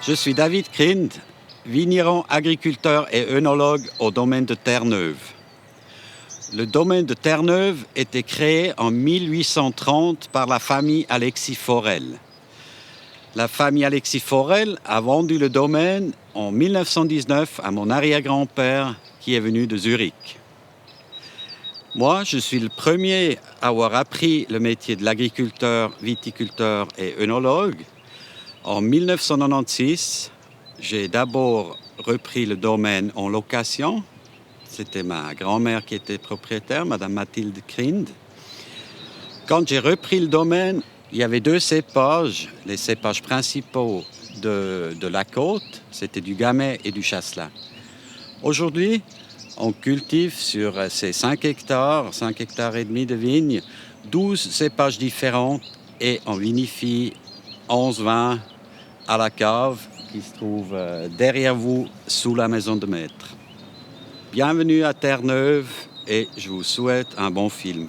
Je suis David Krind, vigneron, agriculteur et œnologue au domaine de Terre-Neuve. Le domaine de Terre-Neuve était créé en 1830 par la famille Alexis Forel. La famille Alexis Forel a vendu le domaine en 1919 à mon arrière-grand-père qui est venu de Zurich. Moi, je suis le premier à avoir appris le métier de l'agriculteur, viticulteur et œnologue. En 1996, j'ai d'abord repris le domaine en location. C'était ma grand-mère qui était propriétaire, Madame Mathilde Krind. Quand j'ai repris le domaine, il y avait 2 cépages, les cépages principaux de la côte, c'était du Gamay et du Chasselas. Aujourd'hui, on cultive sur ces 5 hectares et demi de vignes, 12 cépages différents et on vinifie 11 vins à la cave qui se trouve derrière vous sous la maison de maître. Bienvenue à Terre-Neuve et je vous souhaite un bon film.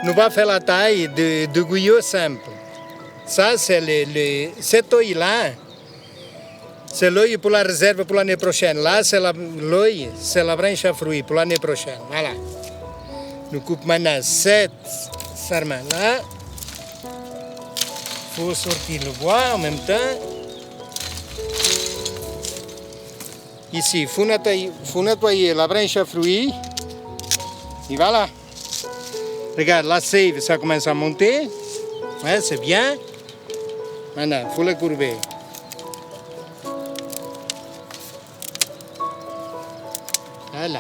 Nous va faire la taille de guyot simple. Ça, c'est cet œil-là. C'est l'œil pour la réserve pour l'année prochaine. Là, c'est l'œil, c'est la branche à fruits pour l'année prochaine. Voilà. Nous coupons maintenant 7 sarments-là. Il faut sortir le bois en même temps. Ici, il faut nettoyer la branche à fruits. Et voilà. Regarde, la sève, ça commence à monter. Ouais, c'est bien. Maintenant, il faut le courber. Voilà.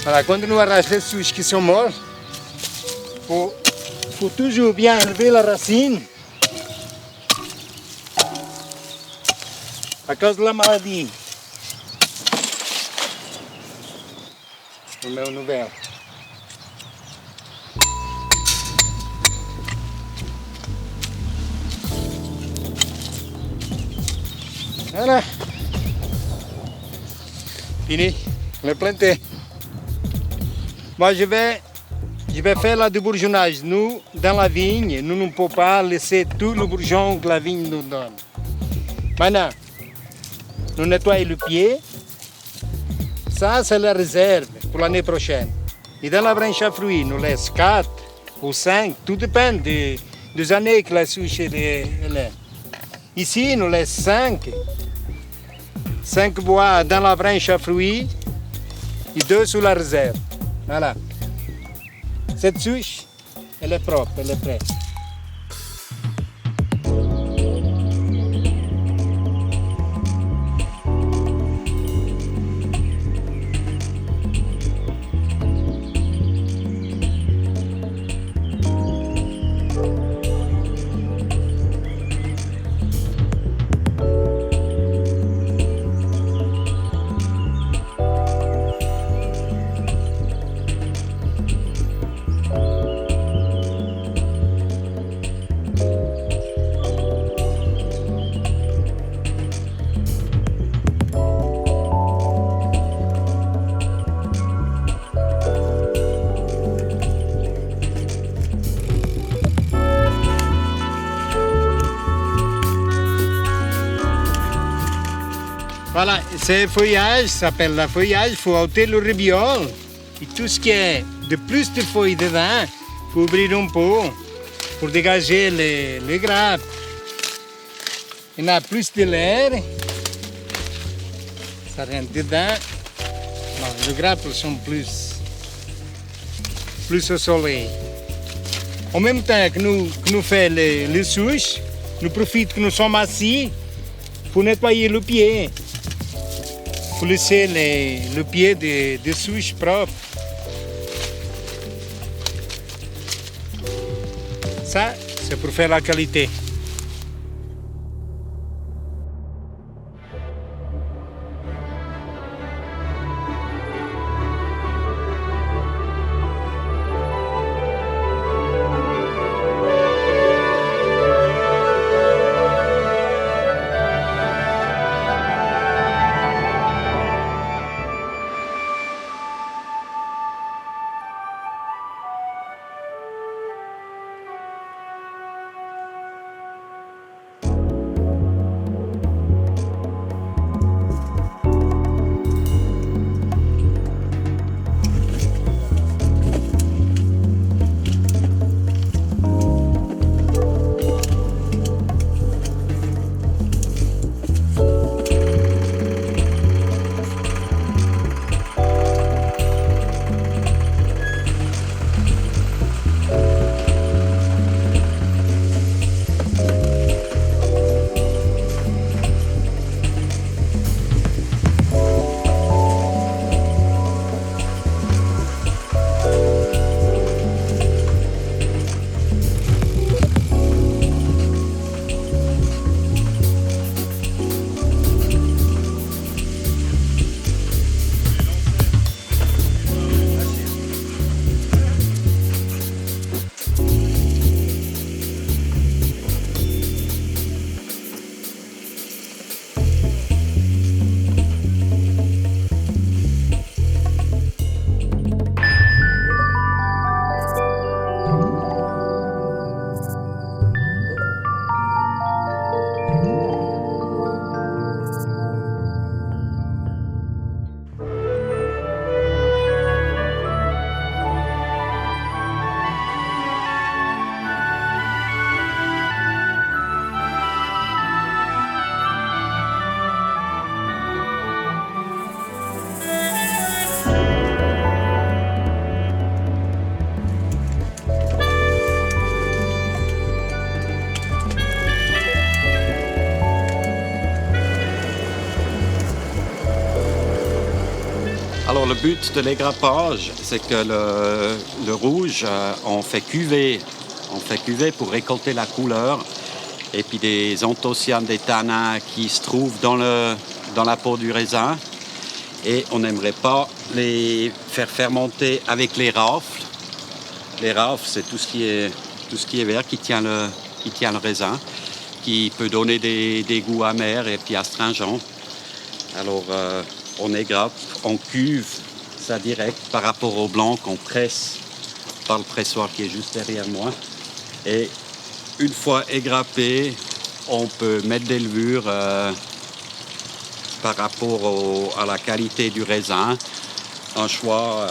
Voilà, quand nous arrachons les souches qui sont mortes, il faut toujours bien enlever la racine à cause de la maladie. On met un ouvert. Voilà. Fini, on est planté. Moi, je vais faire la débourgeonnage. Nous, dans la vigne, nous ne pouvons pas laisser tout le bourgeon que la vigne nous donne. Maintenant, nous nettoyons le pied. Ça, c'est la réserve pour l'année prochaine. Et dans la branche à fruits, nous laissons 4 ou 5, tout dépend des années que la souche est. Ici, il nous laisse 5 bois dans la branche à fruits et 2 sous la réserve. Voilà. Cette souche, elle est propre, elle est prête. Voilà, ce feuillage s'appelle le feuillage, il faut ôter le rubiole. Et tout ce qui est de plus de feuilles dedans, il faut ouvrir un peu pour dégager les grappes. Il y a plus de l'air, ça rentre dedans. Non, les grappes sont plus au soleil. En même temps que nous faisons les souches, nous profitons que nous sommes assis pour nettoyer le pied. Pour laisser le pied de souche propre. Ça, c'est pour faire la qualité. Alors le but de l'égrappage, c'est que le rouge, on fait cuver. On fait cuver pour récolter la couleur. Et puis des anthocyanes, des tanins qui se trouvent dans la peau du raisin. Et on n'aimerait pas les faire fermenter avec les rafles. Les rafles, c'est tout ce qui est vert qui tient le raisin, qui peut donner des goûts amers et puis astringents. Alors on égrappe, on cuve ça direct par rapport au blanc qu'on presse par le pressoir qui est juste derrière moi. Et une fois égrappé, on peut mettre des levures par rapport à la qualité du raisin, un choix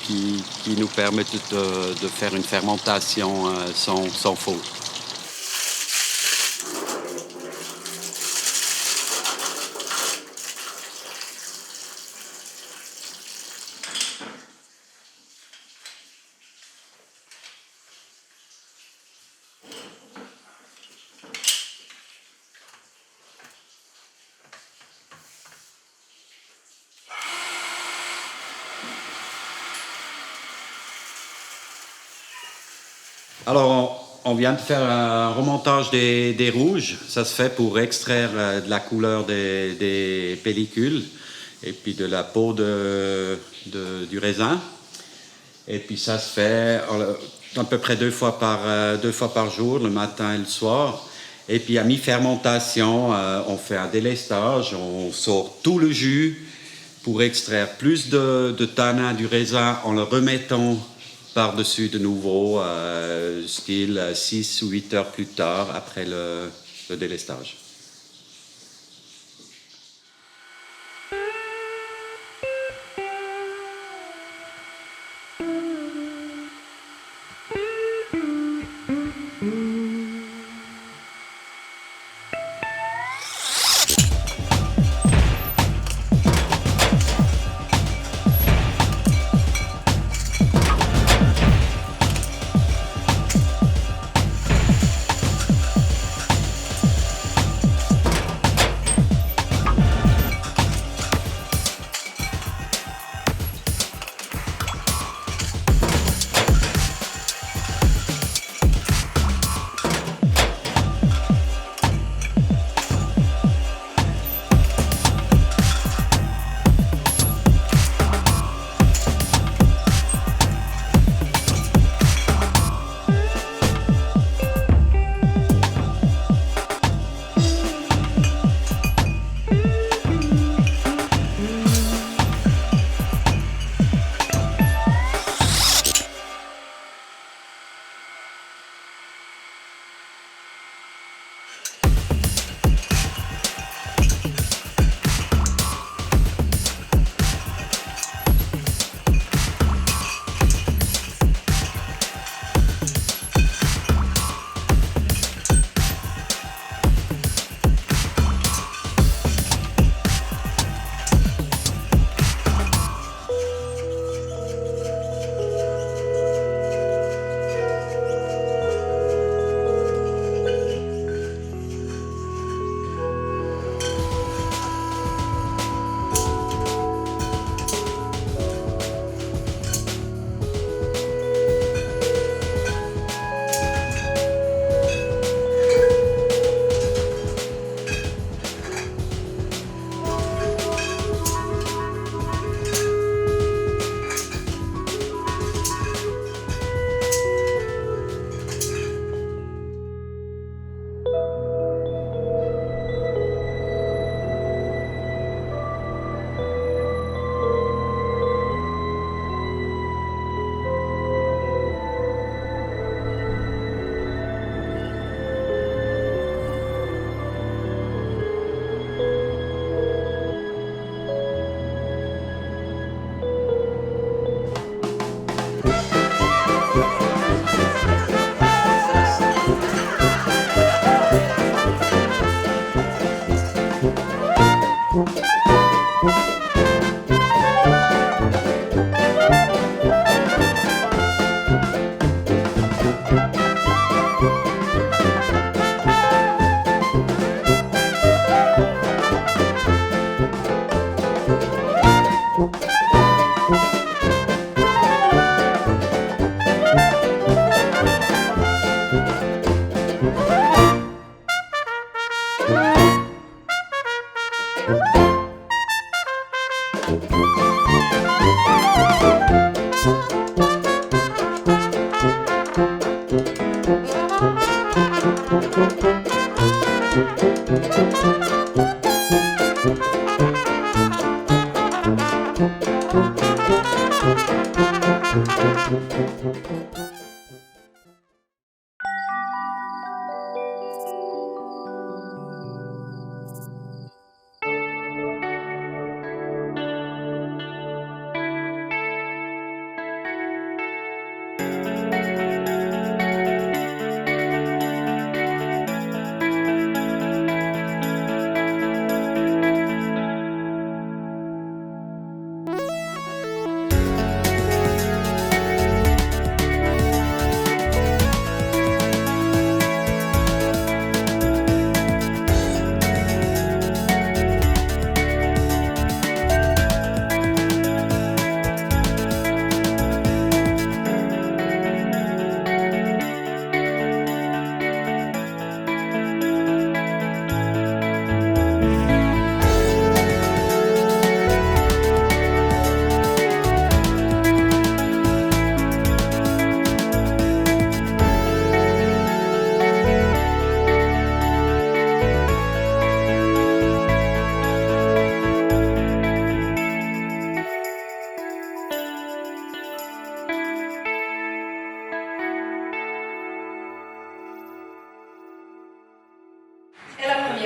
qui nous permet de faire une fermentation sans faute. Alors, on vient de faire un remontage des rouges. Ça se fait pour extraire de la couleur des pellicules et puis de la peau du raisin. Et puis ça se fait à peu près deux fois par jour, le matin et le soir. Et puis à mi-fermentation, on fait un délestage, on sort tout le jus pour extraire plus de tanin du raisin en le remettant par-dessus de nouveau, style 6 ou 8 heures plus tard après le délestage.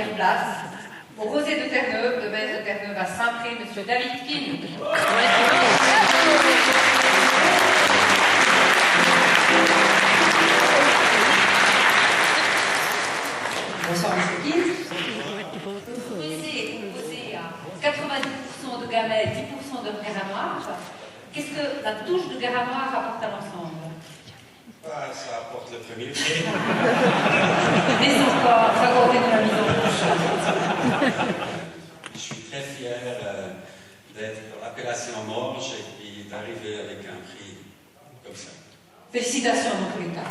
première place. Au Rosé de Terre-Neuve, de Metz de Terre-Neuve à Saint-Pré, monsieur David King. Bonsoir, monsieur King. Le Rosé est composé à 90% de gamay, 10% de garanoir. Qu'est-ce que la touche de garanoir apporte à l'ensemble? Ça apporte le premier pied. Mais encore, ça continue la mise en bouche. Je suis très fier d'être appellation Morges et puis d'arriver avec un prix comme ça. Félicitations dans tous les cas.